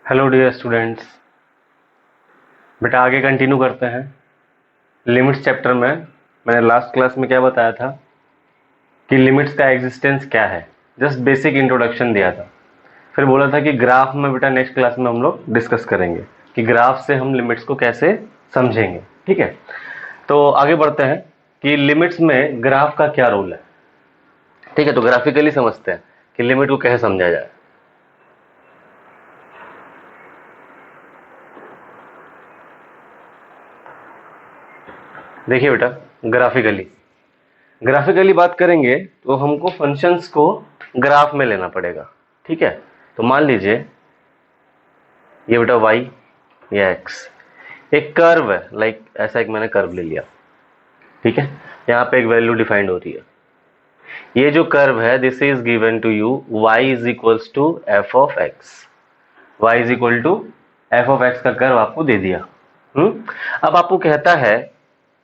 Hello dear students. बेटा आगे continue करते हैं। लिमिट्स चैप्टर में मैंने लास्ट क्लास में क्या बताया था कि लिमिट्स का एग्जिस्टेंस क्या है। जस्ट बेसिक इंट्रोडक्शन दिया था। फिर बोला था कि ग्राफ में बेटा नेक्स्ट क्लास में हम लोग डिस्कस करेंगे कि ग्राफ से हम लिमिट्स को कैसे समझेंगे। ठीक है, तो आगे बढ़ते हैं कि लिमिट्स में ग्राफ का क्या रोल है। ठीक है, तो ग्राफिकली समझते हैं कि लिमिट को कैसे समझा जाए। देखिए बेटा, ग्राफिकली बात करेंगे तो हमको फंक्शंस को ग्राफ में लेना पड़ेगा। ठीक है, तो मान लीजिए ये बेटा y, ये x एक कर्व है। लाइक ऐसा एक मैंने कर्व ले लिया। ठीक है, यहाँ पे एक वैल्यू डिफाइंड हो रही है। ये जो कर्व है this is given to you y is equals to F of X. y is equal to F of X का कर्व आपको दे दिया। अब आपको कहता है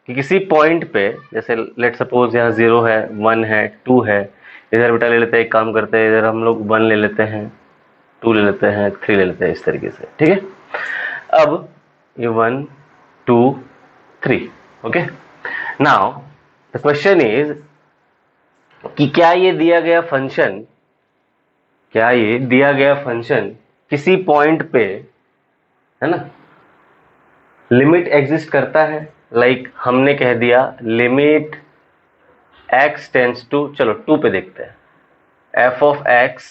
कि किसी पॉइंट पे, जैसे लेट सपोज यहाँ 0 है, 1 है, 2 है, इधर बेटा ले लेते हैं, एक काम करते हैं, इधर हम लोग 1 ले लेते हैं, 2 ले लेते हैं, 3 ले लेते हैं, इस तरीके से। ठीक है, अब ये 1 2 3। Okay, now the question is कि क्या ये दिया गया फंक्शन किसी पॉइंट पे, है ना, लिमिट एग्जिस्ट करता है। लाइक हमने कह दिया लिमिट x टेंड्स टू, चलो 2 पे देखते हैं, एफ ऑफ एक्स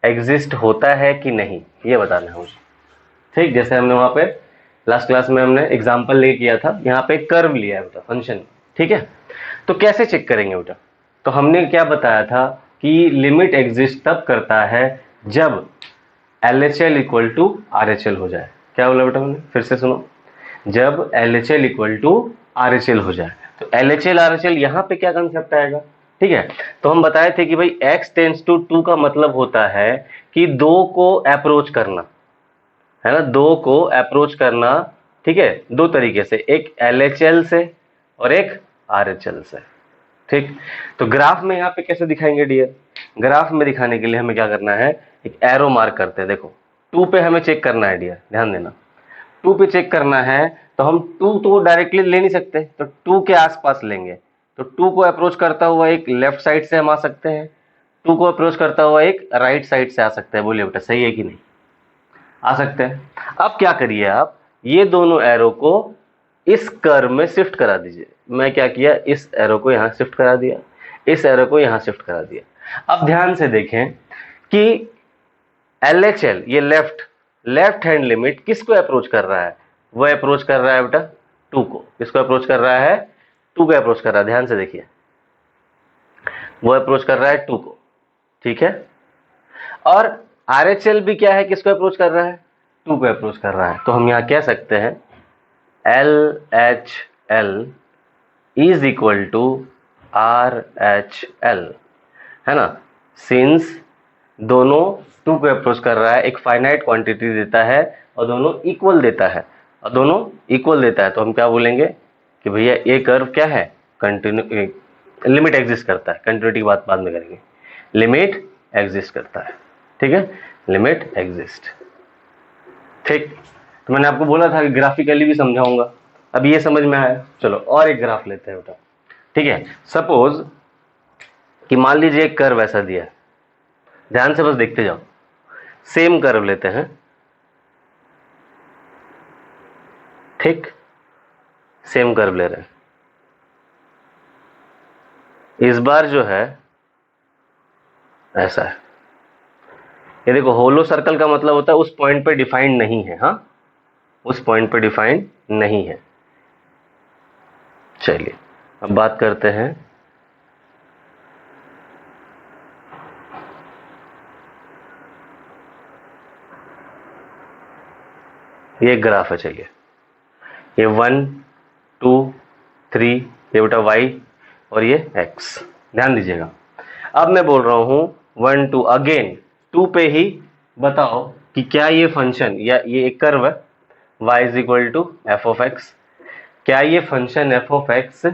एग्जिस्ट होता है कि नहीं, ये बताना है मुझे। ठीक, जैसे हमने वहां पे लास्ट क्लास में हमने एग्जांपल ले किया था, यहाँ पे कर्व लिया है बेटा फंक्शन। ठीक है, तो कैसे चेक करेंगे बेटा? तो हमने क्या बताया था कि लिमिट एग्जिस्ट तब करता है जब LHL इक्वल टू RHL हो जाए। क्या बोला बेटा मैंने, फिर से सुनो, जब LHL इक्वल टू RHL हो जाए। तो LHL RHL यहाँ पे क्या कंसेप्ट आएगा? ठीक है, तो हम बताए थे कि भाई x टेंड्स टू 2 का मतलब होता है कि दो को अप्रोच करना, है ना, दो को अप्रोच करना। ठीक है, दो तरीके से, एक LHL से और एक RHL से। ठीक, तो ग्राफ में यहाँ पे कैसे दिखाएंगे डियर? ग्राफ में दिखाने के लिए हमें क्या करना है, एक एरो मार्क करते हैं। देखो 2 पे हमें चेक करना है डियर, ध्यान देना। 2 पे चेक करना है तो हम 2 तो डायरेक्टली ले नहीं सकते, तो 2 के आसपास लेंगे। तो 2 को अप्रोच करता हुआ एक लेफ्ट साइड से हम आ सकते हैं, 2 को अप्रोच करता हुआ एक राइट साइड से आ सकते हैं। बोलिए बेटा, सही है कि नहीं? आ सकते हैं। अब क्या करिए आप, ये दोनों एरो को इस कर्व में शिफ्ट करा दीजिए। मैं क्या किया, इस एरो को यहां शिफ्ट करा दिया, इस एरो को यहां शिफ्ट करा दिया। अब ध्यान से देखें कि LHL, ये लेफ्ट हैंड लिमिट किसको अप्रोच कर रहा है? वो अप्रोच कर रहा है बेटा 2 को। किसको अप्रोच कर रहा है? 2 को अप्रोच कर रहा है। ध्यान से देखिए, वो अप्रोच कर रहा है 2 को। ठीक है, और RHL भी क्या है, किसको अप्रोच कर रहा है? 2 को अप्रोच कर रहा है। तो हम यहां कह सकते हैं LHL is equal to RHL, है ना। सिंस दोनों 2 को अप्रोच कर रहा है, एक फाइनाइट क्वांटिटी देता है और दोनों इक्वल देता है, तो हम क्या बोलेंगे कि भैया ये कर्व क्या है, कंटिन्यू, लिमिट एग्जिस्ट करता है। कंटिन्यूटी की बात बाद में करेंगे, लिमिट एग्जिस्ट करता है। ठीक है, लिमिट एग्जिस्ट। ठीक, तो मैंने आपको बोला था कि ग्राफिकली भी समझाऊंगा। अब ये समझ में आया, चलो और एक ग्राफ लेते हैं बेटा। ठीक है, सपोज कि मान लीजिए एक कर्व ऐसा दिया है, ध्यान से बस देखते जाओ। सेम कर्व लेते हैं। ठीक, सेम कर्व ले रहे हैं। इस बार जो है ऐसा है, ये देखो होलो सर्कल का मतलब होता है उस पॉइंट पे डिफाइंड नहीं है। हाँ, उस पॉइंट पे डिफाइंड नहीं है। चलिए अब बात करते हैं, ये ग्राफ है। चलिए ये 1 2 3, ये बेटा y और ये x। ध्यान दीजिएगा, अब मैं बोल रहा हूं 1 2, अगेन 2 पे ही बताओ कि क्या ये फंक्शन या ये एक कर्व है y is equal to F of X, क्या ये function F of X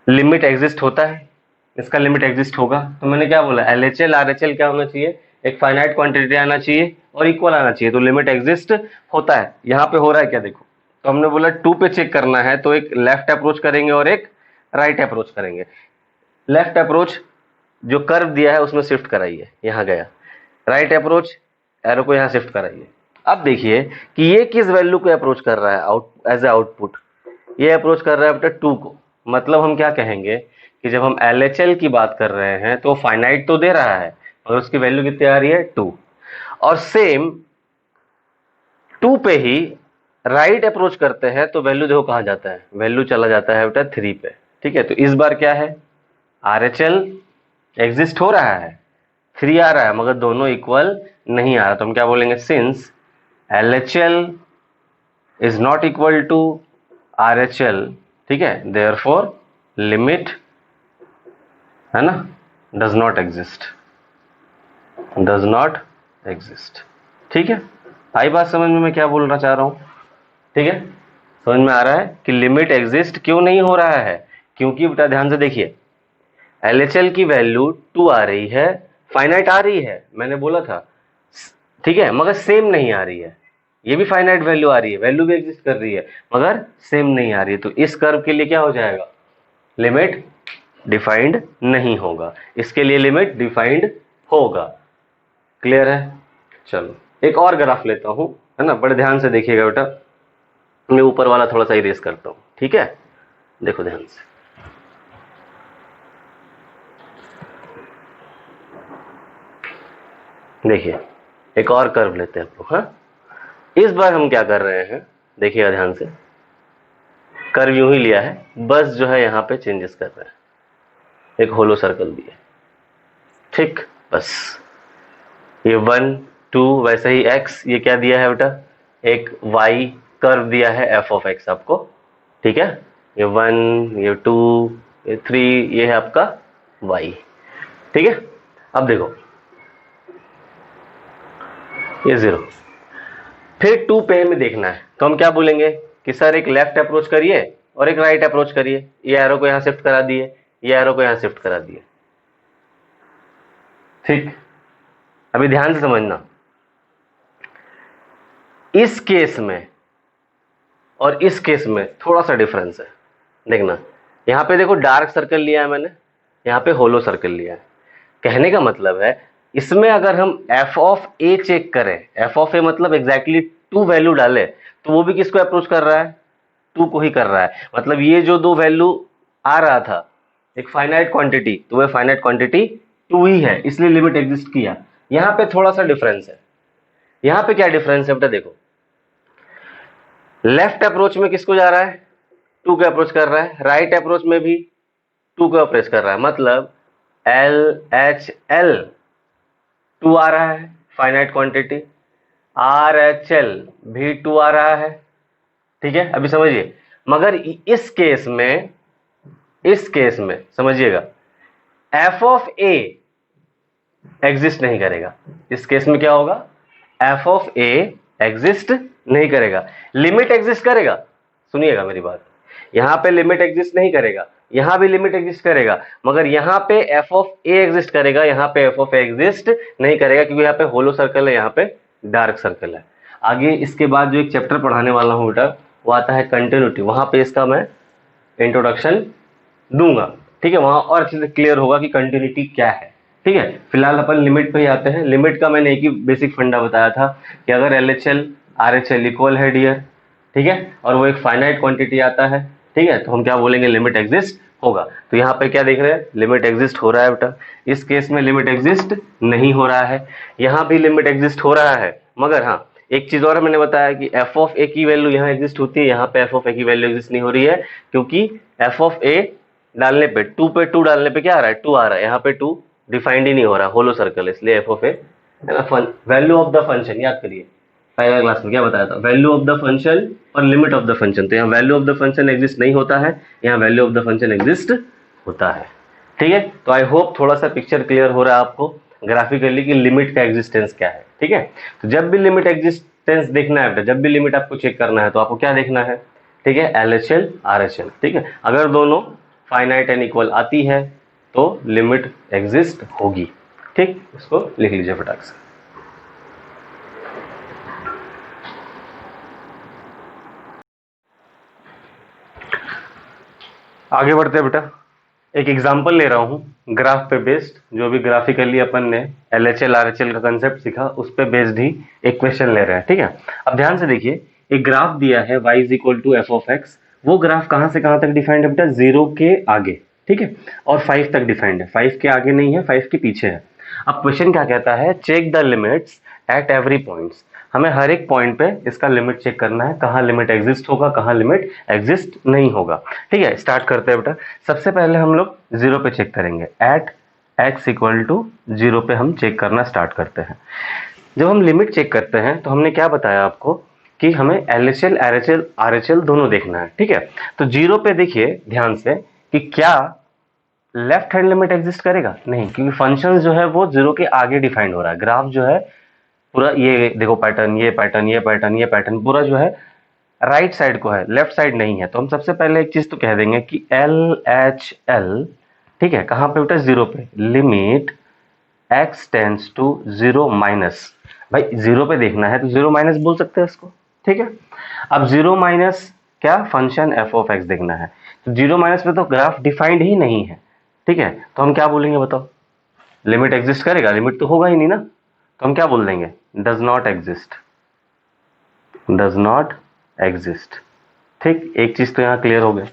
limit exist होता है? इसका लिमिट एग्जिस्ट होगा तो मैंने क्या बोला, LHL RHL क्या होना चाहिए, एक फाइनाइट क्वांटिटी आना चाहिए और इक्वल आना चाहिए, तो लिमिट एग्जिस्ट होता है। यहाँ पे हो रहा है क्या देखो, तो हमने बोला 2 पे चेक करना है, तो एक लेफ्ट अप्रोच करेंगे और एक राइट अप्रोच करेंगे। लेफ्ट अप्रोच जो कर्व दिया है उसमें शिफ्ट कराइए, यहाँ गया। राइट अप्रोच एरो को यहाँ शिफ्ट कराइए। अब देखिए कि ये किस वैल्यू को अप्रोच कर रहा है आउट एज ए आउटपुट, ये अप्रोच कर रहा है बेटा 2 को। मतलब हम क्या कहेंगे कि जब हम LHL की बात कर रहे हैं तो फाइनाइट तो दे रहा है और उसकी वैल्यू कितनी आ रही है 2, और सेम 2 पे ही राइट अप्रोच करते हैं तो वैल्यू देखो कहाँ जाता है, वैल्यू चला जाता है बेटा 3 पे। ठीक है, तो इस बार क्या है, RHL एग्जिस्ट हो रहा है, 3 आ रहा है, मगर दोनों इक्वल नहीं आ रहा, तो हम क्या बोलेंगे, since LHL is not equal to RHL, ठीक है, देयरफॉर लिमिट, है ना, does not exist, does not exist. ठीक है, आई बात समझ में मैं क्या बोलना चाह रहा हूं? ठीक है, समझ में आ रहा है कि लिमिट एग्जिस्ट क्यों नहीं हो रहा है, क्योंकि बेटा ध्यान से देखिए LHL की वैल्यू 2 आ रही है, फाइनाइट आ रही है, मैंने बोला था, ठीक है, मगर सेम नहीं आ रही है। ये भी फाइनाइट वैल्यू आ रही है, वैल्यू भी एग्जिस्ट कर रही है, मगर सेम नहीं आ रही है, तो इस कर्व के लिए क्या हो जाएगा, लिमिट डिफाइंड नहीं होगा, इसके लिए लिमिट डिफाइंड होगा। क्लियर है? चलो एक और ग्राफ लेता हूं, है ना, बड़े ध्यान से देखिएगा बेटा, मैं ऊपर वाला थोड़ा सा इरेज करता हूं, ठीक है, देखो ध्यान से। देखिए एक और कर्व लेते हैं हम लोग। हाँ, इस बार हम क्या कर रहे हैं, देखिएगा ध्यान से, कर्व यूं ही लिया है, बस जो है यहाँ पे चेंजेस कर रहे हैं, एक होलो सर्कल दिया, ठीक, बस ये 1 2 वैसे ही x, ये क्या दिया है बेटा, एक y कर्व दिया है f ऑफ x आपको, ठीक है, ये 1 ये 2 ये 3, ये है आपका y, ठीक है। अब देखो ये 0, फिर 2 पे में देखना है, तो हम क्या बोलेंगे कि सर एक लेफ्ट अप्रोच करिए और एक राइट अप्रोच करिए, ये एरो को यहां शिफ्ट करा दिए, ये एरो को यहां शिफ्ट करा दिए, ठीक। अभी ध्यान से समझना, इस केस में और इस केस में थोड़ा सा डिफरेंस है, देखना यहां पे देखो डार्क सर्कल लिया है मैंने, यहां पे होलो सर्कल लिया है। कहने का मतलब है इसमें अगर हम f ऑफ a चेक करें, f ऑफ a मतलब एग्जैक्टली 2 वैल्यू डाले, तो वो भी किसको अप्रोच कर रहा है, 2 को ही कर रहा है। मतलब ये जो 2 वैल्यू आ रहा था एक फाइनाइट क्वांटिटी, तो वह फाइनाइट क्वांटिटी 2 ही है, इसलिए लिमिट एग्जिस्ट किया। यहां पे थोड़ा सा डिफरेंस है, यहां पे क्या डिफरेंस है बेटा, देखो लेफ्ट अप्रोच में किसको जा रहा है, 2 को अप्रोच कर रहा है, राइट अप्रोच में भी 2 को अप्रोच कर रहा है, मतलब LHL 2 आ रहा है फाइनाइट क्वांटिटी, RHL भी 2 आ रहा है, ठीक है। अभी समझिए, मगर इस केस में समझिएगा f ऑफ a एग्जिस्ट नहीं करेगा। इस केस में क्या होगा, f ऑफ a एग्जिस्ट नहीं करेगा, लिमिट एग्जिस्ट करेगा। सुनिएगा मेरी बात, यहां पे लिमिट एग्जिस्ट नहीं करेगा, यहां भी लिमिट एग्जिस्ट करेगा, मगर यहां पे f ऑफ a एग्जिस्ट करेगा, यहां पे f ऑफ a एग्जिस्ट नहीं करेगा, क्योंकि यहां पे होलो सर्कल है, यहां पे डार्क सर्कल है। आगे इसके बाद जो एक चैप्टर पढ़ाने वाला हूं बेटा, वो आता है कंटिन्यूटी, वहां पे इसका मैं इंट्रोडक्शन दूंगा, ठीक है, वहां और अच्छे से क्लियर होगा कि कंटिन्यूटी क्या है, ठीक है। फिलहाल अपन लिमिट पे ही आते हैं। लिमिट का मैंने एक ही बेसिक फंडा बताया था कि अगर LHL RHL इक्वल है डियर, ठीक है, और वो एक फाइनाइट क्वांटिटी आता है, ठीक है, तो हम क्या बोलेंगे, लिमिट एग्जिस्ट होगा। तो यहाँ पे क्या देख रहे हैं, लिमिट एग्जिस्ट हो रहा है बेटा, इस केस में लिमिट एग्जिस्ट नहीं हो रहा है, यहाँ भी लिमिट एग्जिस्ट हो रहा है, मगर हाँ एक चीज और मैंने बताया कि f ऑफ a की वैल्यू यहाँ एग्जिस्ट होती है, यहाँ पे f ऑफ a की वैल्यू एग्जिस्ट नहीं हो रही है, क्योंकि f ऑफ a डालने पे 2 पे 2 डालने पे क्या आ रहा है, 2 आ रहा है, यहाँ पे 2 डिफाइंड ही नहीं हो रहा, होलो सर्कल, इसलिए f ऑफ a, है ना। वैल्यू ऑफ द फंक्शन याद करिए, पहले क्लास में क्या बताया था, वैल्यू ऑफ द फंक्शन और लिमिट ऑफ द फंक्शन, तो यहाँ value of the function exist नहीं होता है, यहाँ value of the function exist होता है, ठीक है। तो आई होप थोड़ा सा पिक्चर क्लियर हो रहा है आपको ग्राफिकली कि लिमिट का एग्जिस्टेंस क्या है, ठीक है। तो जब भी लिमिट एग्जिस्टेंस देखना है, जब भी लिमिट आपको चेक करना है, तो आपको क्या देखना है, ठीक है, LHL RHL, ठीक है। अगर दोनों फाइनाइट एंड इक्वल आती है तो लिमिट एग्जिस्ट होगी, ठीक, इसको लिख लीजिए फटाक से। आगे बढ़ते हैं बेटा, एक एग्जांपल ले रहा हूँ ग्राफ पे बेस्ड, जो भी ग्राफिकली अपन ने LHL RHL का कंसेप्ट सीखा उस पे बेस्ड ही एक क्वेश्चन ले रहे हैं, ठीक है। अब ध्यान से देखिए, एक ग्राफ दिया है y is equal to F of X, वो ग्राफ कहाँ से कहाँ तक डिफाइंड है बेटा, 0 के आगे, ठीक है, और 5 तक डिफाइंड है, 5 के आगे नहीं है, 5 के पीछे है। अब क्वेश्चन क्या कहता है, check the limits at every points, हमें हर एक पॉइंट पे इसका लिमिट चेक करना है, कहाँ लिमिट एग्जिस्ट होगा, कहाँ लिमिट एग्जिस्ट नहीं होगा, ठीक है। स्टार्ट करते हैं बेटा, सबसे पहले हम लोग 0 पे चेक करेंगे, एट x इक्वल टू 0 पे हम चेक करना स्टार्ट करते हैं। जब हम लिमिट चेक करते हैं तो हमने क्या बताया आपको कि हमें LHL RHL दोनों देखना है, ठीक है। तो 0 पे देखिए ध्यान से कि क्या लेफ्ट हैंड लिमिट एग्जिस्ट करेगा, नहीं, क्योंकि फंक्शन जो है वो 0 के आगे डिफाइंड हो रहा है। ग्राफ जो है पूरा, ये देखो पैटर्न, ये पैटर्न, ये पैटर्न, ये पैटर्न पूरा जो है राइट साइड को है, लेफ्ट साइड नहीं है। तो हम सबसे पहले एक चीज तो कह देंगे कि LHL, ठीक है, कहाँ पे बेटा, 0 पे, limit x tends to 0 minus, भाई 0 पे देखना है तो 0 माइनस बोल सकते हैं इसको, ठीक है। अब 0 माइनस क्या, फंक्शन f ऑफ x देखना है, तो 0 माइनस पे तो ग्राफ डिफाइंड ही नहीं है, ठीक है। तो हम क्या बोलेंगे बताओ, लिमिट एग्जिस्ट करेगा, लिमिट तो होगा ही नहीं ना, तो हम क्या बोल देंगे, does not exist, does not exist, ठीक। एक चीज तो यहाँ क्लियर हो गया।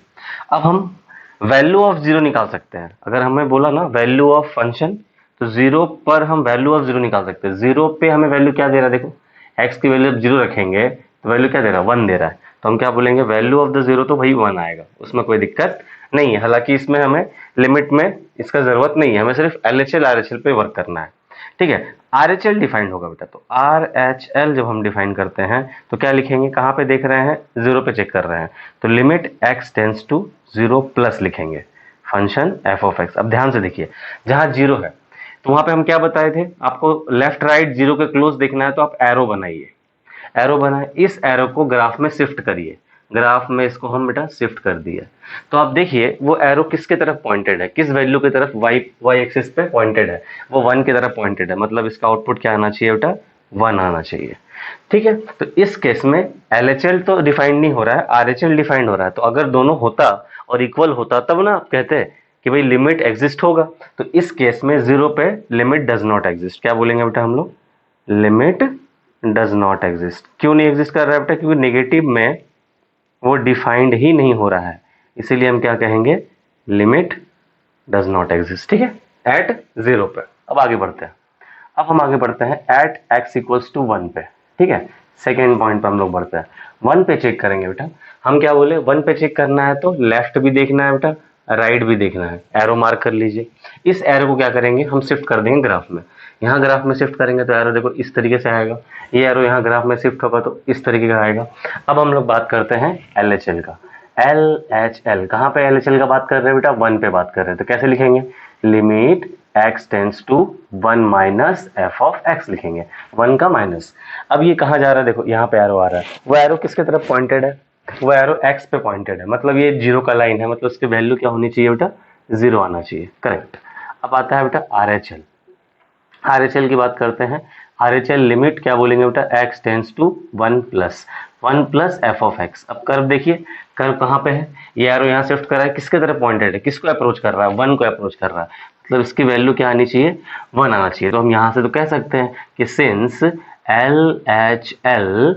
अब हम वैल्यू ऑफ 0 निकाल सकते हैं, अगर हमें बोला ना वैल्यू ऑफ फंक्शन, तो 0 पर हम वैल्यू ऑफ 0 निकाल सकते हैं। 0 पे हमें वैल्यू क्या दे रहा है, देखो x की वैल्यू 0 रखेंगे तो वैल्यू क्या दे रहा है, 1 दे रहा है, तो हम क्या बोलेंगे, वैल्यू ऑफ द 0 तो भाई 1 आएगा, उसमें कोई दिक्कत नहीं है। हालांकि इसमें हमें लिमिट में इसका जरूरत नहीं है, हमें सिर्फ LHL RHL पे वर्क करना है, ठीक है। RHL डिफाइंड होगा बेटा, तो RHL जब हम डिफाइन करते हैं तो क्या लिखेंगे, कहाँ पे देख रहे हैं, 0 पे चेक कर रहे हैं, तो limit x tends to 0 plus लिखेंगे फंक्शन f ऑफ x। अब ध्यान से देखिए, जहां 0 है तो वहां पे हम क्या बताए थे आपको, लेफ्ट राइट 0 के क्लोज देखना है तो आप एरो बनाइए, एरो बनाए, इस एरो को ग्राफ में शिफ्ट करिए, ग्राफ में इसको हम बेटा शिफ्ट कर दिए, तो आप देखिए वो एरो किसके तरफ पॉइंटेड है, किस वैल्यू की तरफ, y एक्सिस पे पॉइंटेड है, वो 1 की तरफ पॉइंटेड है, मतलब इसका आउटपुट क्या आना चाहिए बेटा, 1 आना चाहिए, ठीक है। तो इस केस में LHL तो डिफाइंड नहीं हो रहा है, RHL डिफाइंड हो रहा है, तो अगर दोनों होता और इक्वल होता तब ना आप कहते कि भाई लिमिट एग्जिस्ट होगा। तो इस केस में 0 पे लिमिट डज नॉट एग्जिस्ट, क्या बोलेंगे बेटा हम लोग, लिमिट डज नॉट एग्जिस्ट। क्यों नहीं एग्जिस्ट कर रहा है बेटा, क्योंकि नेगेटिव में वो डिफाइंड ही नहीं हो रहा है, इसीलिए हम क्या कहेंगे, लिमिट डज नॉट एग्जिस्ट, ठीक है, एट 0 पे। अब आगे बढ़ते हैं, अब हम आगे बढ़ते हैं एट x इक्वल्स टू 1 पे, ठीक है। सेकेंड पॉइंट पे हम लोग बढ़ते हैं, 1 पे चेक करेंगे बेटा, हम क्या बोले, 1 पे चेक करना है तो लेफ्ट भी देखना है बेटा, राइट भी देखना है, एरो मार्क कर लीजिए। इस एरो को क्या करेंगे, हम शिफ्ट कर देंगे ग्राफ में, यहाँ ग्राफ में शिफ्ट करेंगे तो एरो देखो इस तरीके से आएगा, ये एरो यहाँ ग्राफ में शिफ्ट होगा तो इस तरीके का आएगा। अब हम लोग बात करते हैं LHL का, LHL कहाँ पे, LHL का बात कर रहे हैं बेटा, 1 पे बात कर रहे हैं, तो कैसे लिखेंगे, limit x tends to 1 minus f of x लिखेंगे, 1 का माइनस। अब ये कहाँ जा रहा है, देखो यहाँ पे एरो आ रहा है, वो एरो किसके तरफ पॉइंटेड है, वो एरो x पे पॉइंटेड है, मतलब ये 0 का लाइन है, मतलब उसकी वैल्यू क्या होनी चाहिए बेटा, 0 आना चाहिए, करेक्ट। अब आता है बेटा RHL, RHL की बात करते हैं, RHL लिमिट क्या बोलेंगे बेटा, x tends to 1 plus f of x। अब कर्व देखिए, कर्व कहाँ पे है, ये एरो यहाँ शिफ्ट कर रहा है, किसके तरफ पॉइंटेड है, किसको अप्रोच कर रहा है, 1 को अप्रोच कर रहा है, मतलब इसकी वैल्यू क्या आनी चाहिए, 1 आना चाहिए। तो हम यहाँ से तो कह सकते हैं कि since LHL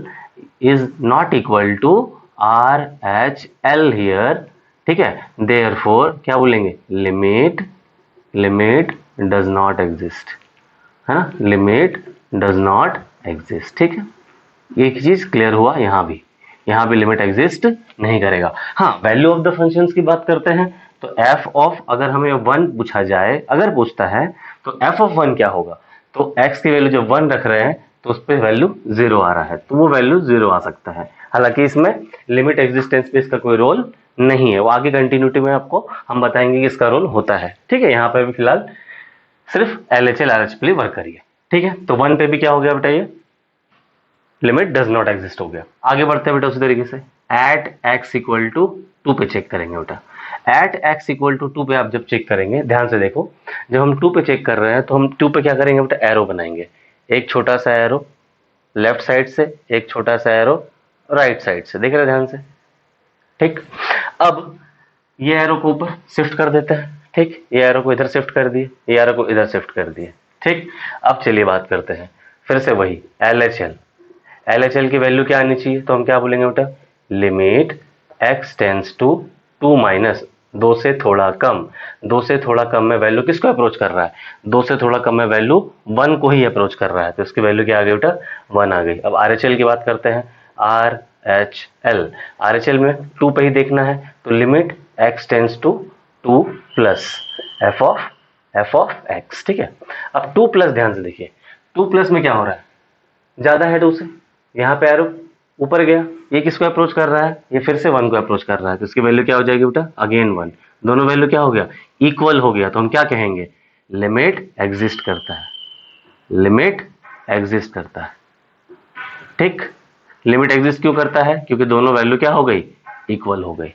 is not equal to RHL here, ठीक है, देयरफॉर क्या बोलेंगे, लिमिट डज नॉट एग्जिस्ट, है ना, लिमिट डज नॉट एग्जिस्ट, ठीक है। एक चीज क्लियर हुआ, यहाँ भी लिमिट एग्जिस्ट नहीं करेगा। हाँ, वैल्यू ऑफ द फंक्शंस की बात करते हैं तो f ऑफ, अगर हमें 1 पूछा जाए, अगर पूछता है तो f ऑफ 1 क्या होगा, तो x की वैल्यू जब 1 रख रहे हैं तो उस पर वैल्यू 0 आ रहा है, तो वो वैल्यू 0 आ सकता है। हालांकि इसमें लिमिट एग्जिस्टेंस पे इसका कोई रोल नहीं है, वो आगे कंटिन्यूटी में आपको हम बताएंगे कि इसका रोल होता है, ठीक है। यहाँ पे भी फिलहाल सिर्फ LHL RHL पे वर्क करिए, ठीक है। तो 1 पे भी क्या हो गया बेटा, ये लिमिट डज नॉट एग्जिस्ट हो गया। आगे बढ़ते हैं बेटा उसी तरीके से, एट x इक्वल टू 2 पे चेक करेंगे बेटा, एट x इक्वल टू 2 पे आप जब चेक करेंगे, ध्यान से देखो, जब हम 2 पे चेक कर रहे हैं तो हम 2 पे क्या करेंगे बेटा, एरो बनाएंगे, एक छोटा सा एरो लेफ्ट साइड से, एक छोटा सा एरो राइट साइड से, देख रहे हैं ध्यान से, ठीक। अब ये एरो को ऊपर शिफ्ट कर देते हैं, ठीक, ये एरो को इधर शिफ्ट कर दिए, ये एरो को इधर शिफ्ट कर दिए, ठीक। अब चलिए बात करते हैं फिर से वही LHL। LHL की वैल्यू क्या आनी चाहिए, तो हम क्या बोलेंगे बेटा, limit x tends to 2 minus 2 से थोड़ा कम। 2 से थोड़ा कम में वैल्यू किसको अप्रोच कर रहा है, 2 से थोड़ा कम में वैल्यू 1 को ही अप्रोच कर रहा है, तो इसकी वैल्यू क्या आ गई बेटा, 1 आ गई। अब RHL की बात करते हैं, RHL। RHL में 2 पे ही देखना है, तो limit x tends to 2 plus f of x, ठीक है। अब 2 प्लस ध्यान से देखिए, 2 प्लस में क्या हो रहा है, ज्यादा है 2 से, यहाँ पे एरो ऊपर गया, ये किसको अप्रोच कर रहा है, ये फिर से 1 को अप्रोच कर रहा है, तो इसकी वैल्यू क्या हो जाएगी बेटा, अगेन 1। दोनों वैल्यू क्या हो गया, इक्वल हो गया, तो हम क्या कहेंगे, लिमिट एग्जिस्ट करता है, लिमिट एग्जिस्ट करता है, ठीक। लिमिट एग्जिस्ट क्यों करता है, क्योंकि दोनों वैल्यू क्या हो गई, इक्वल हो गई।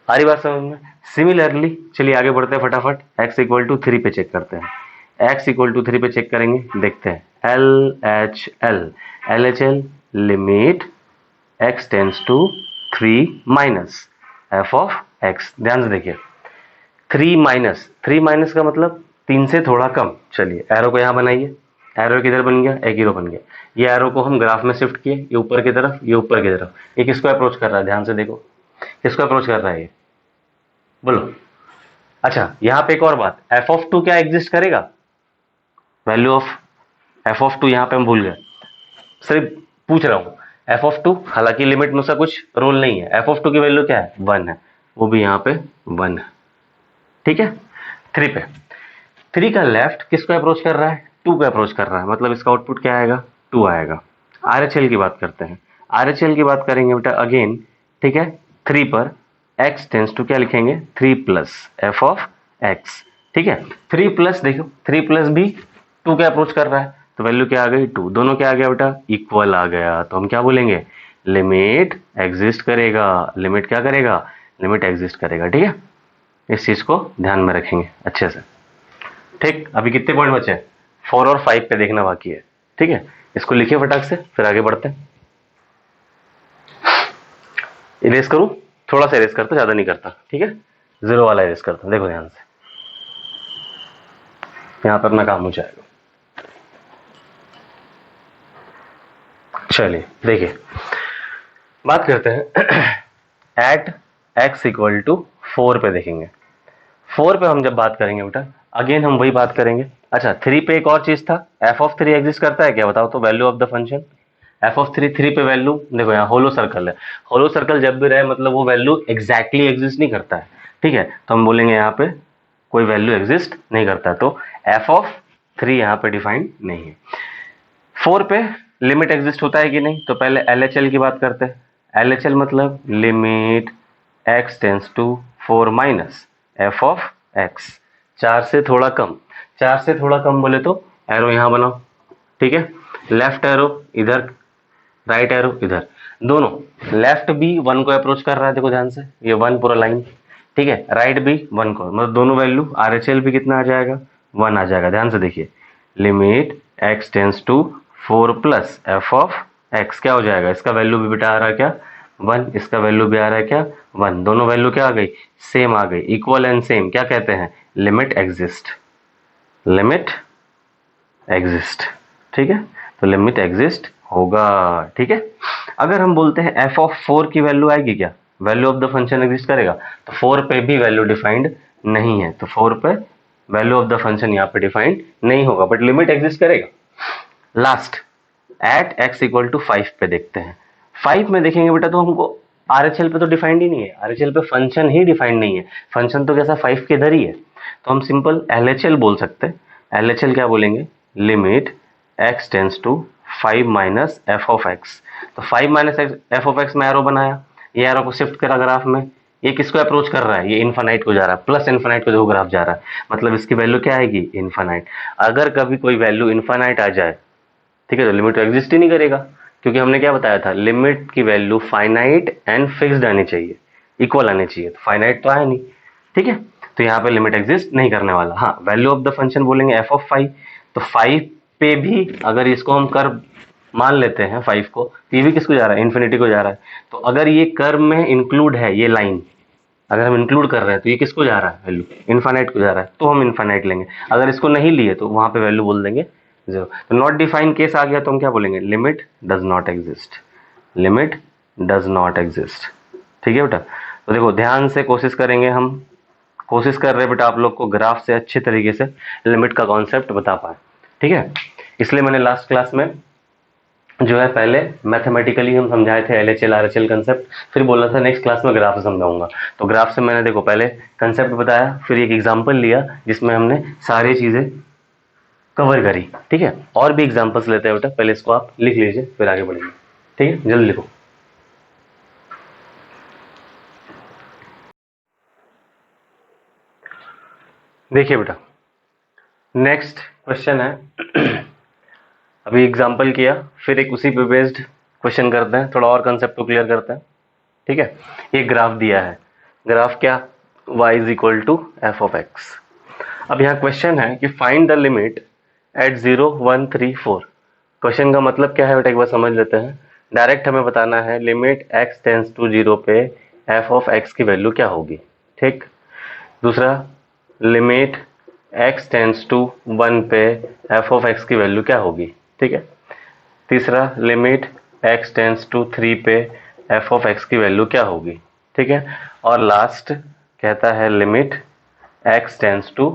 आ रही बात समझ में। सिमिलरली चलिए आगे बढ़ते हैं फटाफट, x इक्वल टू 3 पे चेक करते हैं। x इक्वल टू 3 पे चेक करेंगे, देखते हैं LHL limit x tends to 3 minus f of x। ध्यान से देखिए, 3 माइनस का मतलब 3 से थोड़ा कम। चलिए एरो को यहाँ बनाइए, एरो किधर बन गया, एक हीरो बन गया। ये एरो को हम ग्राफ में शिफ्ट किए, ये ऊपर की तरफ, ये ऊपर की तरफ। ये किसको अप्रोच कर रहा है, ध्यान से देखो, किसको अप्रोच कर रहा है ये, बोलो। अच्छा यहाँ पे एक और बात, f ऑफ 2 क्या एग्जिस्ट करेगा, वैल्यू ऑफ f ऑफ 2 यहाँ पे हम भूल गए, सिर्फ पूछ रहा हूँ। f ऑफ 2, हालांकि लिमिट में उसका कुछ रोल नहीं है, f ऑफ 2 की वैल्यू क्या है, 1 है, वो भी यहाँ पे 1 है, ठीक है। 3 पे, 3 का लेफ्ट किसको अप्रोच कर रहा है, 2 को अप्रोच कर रहा है, मतलब इसका आउटपुट क्या आएगा, 2 आएगा। RHL की बात करते हैं, RHL की बात करेंगे बेटा अगेन, ठीक है। 3 पर x टेंस टू क्या लिखेंगे, 3 प्लस f ऑफ x, ठीक है। 3 प्लस देखो, 3 प्लस भी 2 के अप्रोच कर रहा है, तो वैल्यू क्या आ गई, 2। दोनों क्या आ गया बेटा, इक्वल आ गया, तो हम क्या बोलेंगे, लिमिट एग्जिस्ट करेगा, लिमिट क्या करेगा, लिमिट एग्जिस्ट करेगा, ठीक है। इस चीज को ध्यान में रखेंगे अच्छे से, ठीक। अभी कितने पॉइंट बचे हैं, 4 और 5 पे देखना बाकी है, ठीक है। इसको लिखिए फटाक से, फिर आगे बढ़ते हैं। इरेज करूं, थोड़ा सा इरेज करता, ज्यादा नहीं करता, ठीक है। 0 वाला इरेज करता, देखो ध्यान से, यहां पर अपना काम हो जाएगा। चलिए देखिए, बात करते हैं एट x इक्वल टू 4 पे देखेंगे। 4 पे हम जब बात करेंगे बेटा, अगेन हम वही बात करेंगे। अच्छा 3 पे एक और चीज था, f ऑफ 3 एग्जिस्ट करता है क्या, बताओ तो, value of the function f of 3 पे वैल्यू देखो, यहाँ होलो सर्कल है, होलो सर्कल जब भी रहे मतलब वो वैल्यू एग्जैक्टली एग्जिस्ट नहीं करता है, ठीक है। तो हम बोलेंगे यहाँ पे कोई वैल्यू एग्जिस्ट नहीं करता, तो f ऑफ 3 यहाँ पे डिफाइंड नहीं है। 4 पे लिमिट एग्जिस्ट होता है कि नहीं, तो पहले LHL की बात करते हैं। LHL मतलब limit x tends to 4 minus f of x, 4 से थोड़ा कम। 4 से थोड़ा कम बोले तो एरो यहाँ बनाओ, ठीक है। लेफ्ट एरो इधर, राइट एरो इधर, दोनों, लेफ्ट भी 1 को अप्रोच कर रहा है, देखो ध्यान से, ये 1 पूरा लाइन, ठीक है। राइट भी 1 को, मतलब दोनों वैल्यू, RHL भी कितना आ जाएगा, 1 आ जाएगा। ध्यान से देखिए, limit x tends to 4 plus f of x क्या हो जाएगा, इसका वैल्यू भी बेटा आ रहा है क्या, 1, इसका वैल्यू भी आ रहा है क्या, 1। दोनों वैल्यू क्या आ गई, सेम आ गई, इक्वल एंड सेम, क्या कहते हैं, लिमिट एग्जिस्ट, लिमिट एग्जिस्ट, ठीक है। तो लिमिट एग्जिस्ट होगा, ठीक है। अगर हम बोलते हैं f ऑफ 4 की वैल्यू आएगी क्या, value of the function exist करेगा, तो 4 पे भी वैल्यू डिफाइंड नहीं है, तो 4 पे वैल्यू ऑफ द फंक्शन यहाँ पे डिफाइंड नहीं होगा, बट लिमिट एग्जिस्ट करेगा। Last at x equal to 5 पे देखते हैं। 5 में देखेंगे बेटा, तो हमको RHL पे तो डिफाइंड ही नहीं है, RHL पे फंक्शन ही डिफाइंड नहीं है, फंक्शन तो कैसा 5 के इधर ही है, तो हम सिंपल LHL बोल सकते हैं। LHL क्या बोलेंगे, limit x tends to 5 minus f of x, तो 5 माइनस f ऑफ x में एरो बनाया, ये एरो को शिफ्ट करा ग्राफ में, ये किसको अप्रोच कर रहा है, ये इनफाइनाइट को जा रहा है, प्लस इनफाइनाइट को देखो ग्राफ जा रहा है, मतलब इसकी वैल्यू क्या आएगी, इनफाइनाइट। अगर कभी कोई वैल्यू इनफाइनाइट आ जाए, ठीक है, तो लिमिट तो एग्जिस्ट ही नहीं करेगा, क्योंकि हमने क्या बताया था, लिमिट की वैल्यू फाइनाइट एंड फिक्स्ड आनी चाहिए, इक्वल आनी चाहिए, तो फाइनाइट तो आया नहीं, ठीक है। तो यहाँ पे लिमिट एग्जिस्ट नहीं करने वाला। हाँ, वैल्यू ऑफ द फंक्शन बोलेंगे f ऑफ 5, तो 5 पे भी अगर इसको हम कर्व मान लेते हैं 5 को, तो ये भी किसको जा रहा है, इन्फिनिटी को जा रहा है, तो अगर ये कर्व में इंक्लूड है ये लाइन, अगर हम इंक्लूड कर रहे हैं तो ये किसको जा रहा है, वैल्यू इनफाइनाइट को जा रहा है, तो हम इनफाइनाइट लेंगे। अगर इसको नहीं लिए तो वहां पे वैल्यू बोल देंगे 0। तो नॉट डिफाइन केस आ गया तो हम क्या बोलेंगे, limit does not exist, limit does not exist. ठीक है बेटा, तो देखो ध्यान से कोशिश करेंगे, हम कोशिश कर रहे हैं बेटा आप लोग को ग्राफ से अच्छे तरीके से लिमिट का कॉन्सेप्ट बता पाए। ठीक है, इसलिए मैंने लास्ट क्लास में जो है पहले मैथमेटिकली हम समझाए थे LHL RHL कंसेप्ट, फिर बोला था नेक्स्ट क्लास में ग्राफ से समझाऊंगा। तो ग्राफ से मैंने देखो पहले कंसेप्ट बताया, फिर एक एग्जांपल लिया जिसमें हमने सारी चीजें कवर करी। ठीक है, और भी एग्जांपल्स लेते हैं बेटा, पहले इसको आप लिख लीजिए फिर आगे बढ़ेंगे। ठीक है, जल्दी लिखो। देखिए बेटा, नेक्स्ट क्वेश्चन है अभी एग्जांपल किया, फिर एक उसी पे बेस्ड क्वेश्चन करते हैं, थोड़ा और कंसेप्ट को क्लियर करते हैं। ठीक है, ये ग्राफ दिया है, ग्राफ क्या, y is equal to F of X. अब यहाँ क्वेश्चन है कि find the limit at 0 1 3 4। Question का मतलब क्या है बेटा, एक बार समझ लेते हैं। डायरेक्ट हमें बताना है लिमिट x टेंस टू 0 पे एफ ऑफ एक्स की वैल्यू क्या होगी। ठीक, दूसरा लिमिट x टेंस टू 1 पे एफ ऑफ एक्स की वैल्यू क्या होगी। ठीक है, तीसरा लिमिट x टेंस टू 3 पे एफ ऑफ एक्स की वैल्यू क्या होगी। ठीक है, और लास्ट कहता है लिमिट x टेंस टू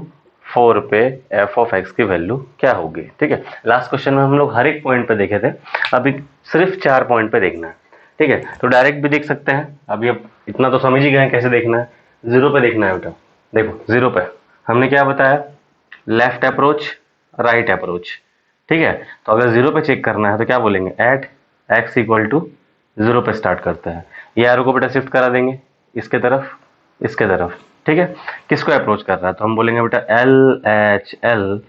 4 पे एफ ऑफ एक्स की वैल्यू क्या होगी। ठीक है, लास्ट क्वेश्चन में हम लोग हर एक पॉइंट पे देखे थे, अभी सिर्फ 4 पॉइंट पे देखना है। ठीक है, तो डायरेक्ट भी देख सकते हैं, अभी अब इतना तो समझ ही गए कैसे देखना है। 0 पे देखना है बेटा, देखो 0 पे हमने क्या बताया, लेफ्ट अप्रोच राइट अप्रोच। ठीक है, तो अगर 0 पे चेक करना है तो क्या बोलेंगे, एट x इक्वल टू 0 पे स्टार्ट करते हैं। ये एरो को बेटा शिफ्ट करा देंगे इसके तरफ, इसके तरफ। ठीक है, किसको अप्रोच कर रहा है, तो हम बोलेंगे बेटा LHL,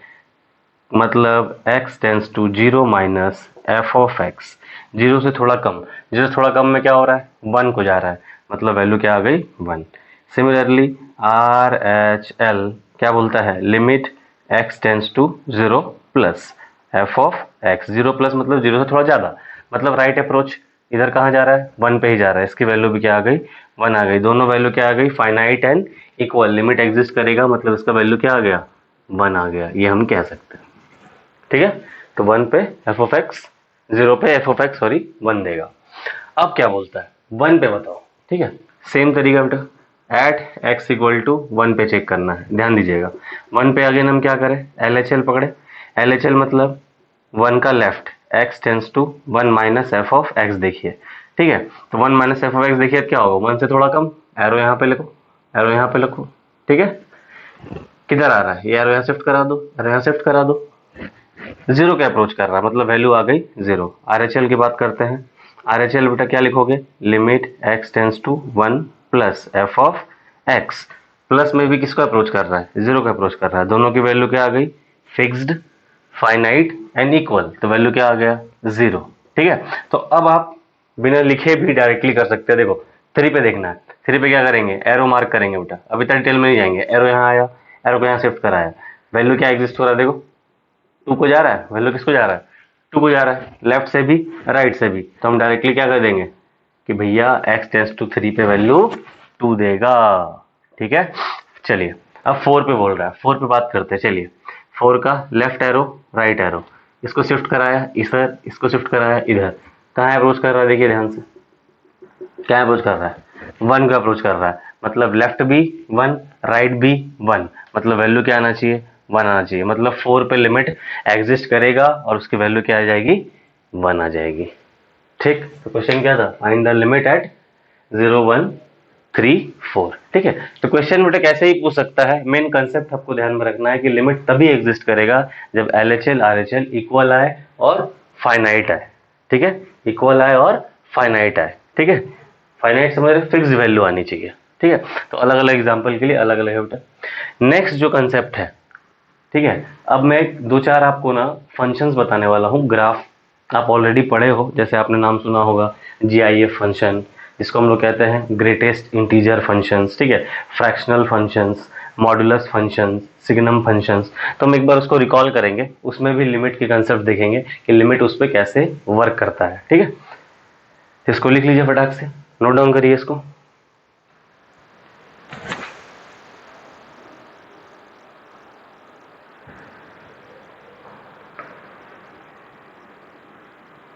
मतलब x tends to 0 minus F of X. 0 से थोड़ा कम, 0 से थोड़ा कम में क्या हो रहा है, 1 को जा रहा है, मतलब वैल्यू क्या आ गई, 1। सिमिलरली RHL क्या बोलता है, limit x tends to 0 plus F of X. 0 plus मतलब 0 से थोड़ा ज़्यादा, मतलब राइट अप्रोच इधर कहाँ जा रहा है, 1 पे ही जा रहा है, इसकी वैल्यू भी क्या आ गई, 1 आ गई। दोनों वैल्यू क्या आ गई, finite and equal, limit exist करेगा मतलब इसका वैल्यू क्या आ गया, 1 आ गया, ये हम कह सकते हैं। ठीक है, तो 1 पे एफ ऑफ एक्स, 0 पे एफ ऑफ एक्स सॉरी 1 देगा। अब क्या बोलता है, 1 पे बताओ। ठीक है, सेम तरीका बेटा, एट एक्स इक्वल टू 1 पे चेक करना है, ध्यान दीजिएगा। 1 पे अगेन हम क्या करें, LHL पकड़े। LHL मतलब 1 का left, x tends to 1 minus F of X देखिए। ठीक है, तो 1 माइनस एफ ऑफ एक्स देखिए क्या होगा, 1 से थोड़ा कम, एरो यहाँ पे लिखो, एरो यहाँ पे लिखो। ठीक है, किधर आ रहा है, ये एरो यहाँ शिफ्ट करा दो, एरो यहाँ शिफ्ट करा दो, 0 के अप्रोच कर रहा है मतलब वैल्यू आ गई 0। RHL की बात करते हैं, RHL बेटा क्या लिखोगे, limit x tends to 1 plus F of X. Plus में भी किसको अप्रोच कर रहा है, 0 को अप्रोच कर रहा है, दोनों की वैल्यू क्या आ गई, फिक्स्ड, फाइनाइट एंड इक्वल, तो वैल्यू क्या आ गया, 0। ठीक है, तो अब आप बिना लिखे भी डायरेक्टली कर सकते हैं। देखो 3 पे देखना है, 3 पे क्या करेंगे, एरो मार्क करेंगे बेटा, अभी तक डिटेल में नहीं जाएंगे। एरो यहाँ आया, एरो को यहाँ शिफ्ट कराया, वैल्यू क्या एग्जिस्ट हो रहा है, देखो 2 को जा रहा है, वैल्यू किसको जा रहा है, 2 को जा रहा है, लेफ्ट से भी राइट से भी, तो हम डायरेक्टली क्या कर देंगे कि भैया x टेंस टू 3 पे वैल्यू 2 देगा। ठीक है, चलिए अब 4 पे बोल रहा है, 4 पे बात करते हैं। चलिए 4 का लेफ्ट एरो राइट एरो, इसको शिफ्ट कराया इधर, इसको शिफ्ट कराया इधर, कहाँ अप्रोच कर रहा है, देखिए ध्यान से, क्या अप्रोच कर रहा है, 1 का अप्रोच कर रहा है, मतलब लेफ्ट भी 1 राइट भी 1, मतलब वैल्यू क्या आना चाहिए, 1 आना चाहिए, मतलब 4 पे लिमिट एग्जिस्ट करेगा और उसकी वैल्यू क्या आ जाएगी, 1 आ जाएगी। ठीक, तो क्वेश्चन क्या था, फाइंड द लिमिट एट 0 1 3 4। ठीक है, तो क्वेश्चन बेटा कैसे ही पूछ सकता है, मेन कंसेप्ट आपको ध्यान में रखना है कि लिमिट तभी एग्जिस्ट करेगा जब LHL RHL इक्वल आए और फाइनाइट आए। ठीक है, इक्वल आए और फाइनाइट आए। ठीक है, फाइनाइट समझ रहे, फिक्स वैल्यू आनी चाहिए। ठीक है, तो अलग अलग एग्जाम्पल के लिए अलग अलग है बेटा। नेक्स्ट जो कंसेप्ट है, ठीक है, अब मैं 2-4 आपको ना फंक्शंस बताने वाला हूँ। ग्राफ आप ऑलरेडी पढ़े हो, जैसे आपने नाम सुना होगा GIF फंक्शन, जिसको हम लोग कहते हैं ग्रेटेस्ट इंटीजर फंक्शंस। ठीक है, fractional functions, modulus functions, signum functions, तो हम एक बार उसको रिकॉल करेंगे, उसमें भी लिमिट के कंसेप्ट देखेंगे कि लिमिट उस पर कैसे वर्क करता है। ठीक है, इसको लिख लीजिए फटाक से, नोट डाउन करिए इसको।